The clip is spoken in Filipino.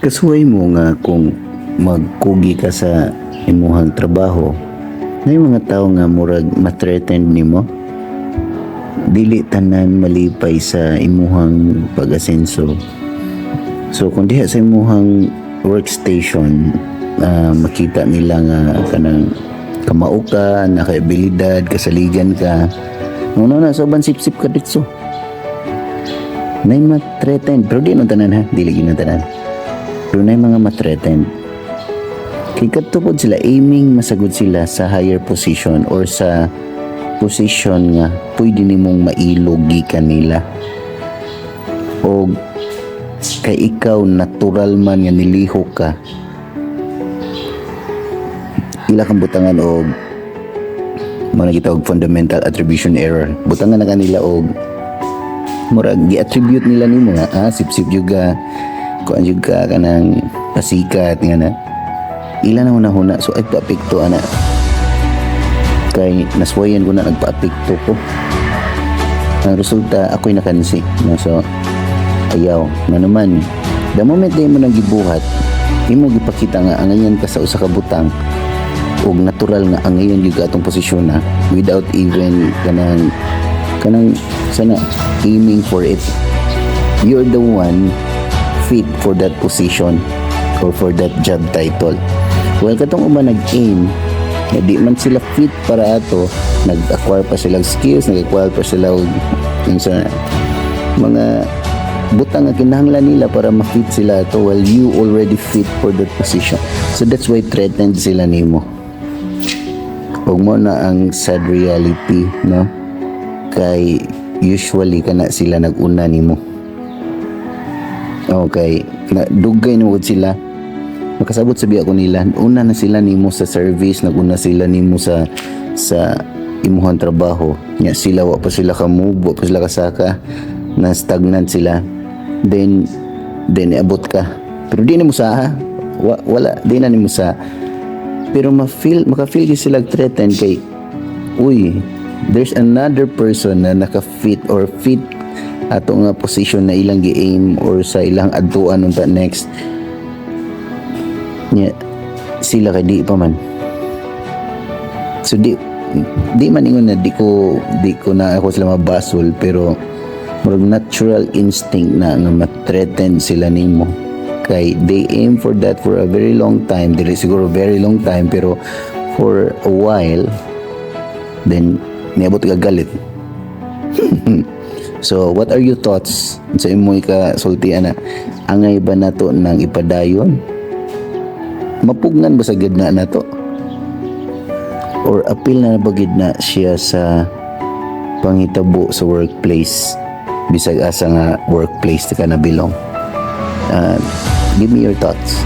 Kasuway mo nga kung magkugi ka sa imuhang trabaho, may mga tao nga murag ma-threaten nimo. Dili tanan malipay sa imuhang pag-asenso. So kung diha sa imuhang workstation, makita nila nga kanang kamao ka, nakaabilidad, kasaligan ka. Una na soban sip-sip ka ditso. Nay ma-threaten, pero di no tanan ha, dili gyud tanan. Pero nay mga ma-threaten. Kay katupod sila aiming masagod sila sa higher position or sa position nga pwede nimong mailog gikan nila. O kay ikaw natural man nga nilihok ka, ila kang butangan og mga gitawag fundamental attribution error. Butangan na kanila og murag gi-attribute nila nimo nga sip-sip juga kuan juga kanang pasikat nga na ila na hunahuna, so ay paapekto ana kay naswayan ko na nagpaapekto ko. Ang resulta ako'y nakansi no? So ayaw na naman the moment na mo nang gibuhat imo gipakita nga angayan ka sa usa ka butang og natural nga angayan gyud atong posisyon na without even kanang sana aiming for it. You're the one fit for that position or for that job title. Well, katong uban nag-aim, di man sila fit para ato, nag-acquire pa sila skills, nag-acquire pa sila yung sa mga butang nga kinahanglan nila para ma-fit sila ato while you already fit for that position. So that's why threatened sila nimo. Ug mo na ang sad reality, no? Kay usually kana sila nag-una nimo. Okay, dugay na sila. Makasabot sabi ako nila, una na sila nimo sa service, naguna sila nimo sa imuhang trabaho. Nya sila wa pa sila ka move, wa pa sila kasaka, na stagnant sila. Then abot ka. Pero di na mo sa wala di na nimo sa. Pero maka-feel sila threatened kay uy, there's another person na naka-fit or fit ato nga position na ilang gi-aim or sa ilang adtuan unta next. Nya sila kay di pa man. So di man ingon na di ko na ako sila mabasol, pero murag natural instinct na nga ma-threaten sila nimo kay they aim for that for a very long time. Dili siguro very long time, pero for a while then niabot ka galit. So what are your thoughts sa imo ka sultian na angay ba nato nang ipadayon? Mapugnan ba sa gidna nato? Or appeal na bagid na siya sa pangitabo sa workplace bisag asa nga workplace ka na belong? Give me your thoughts.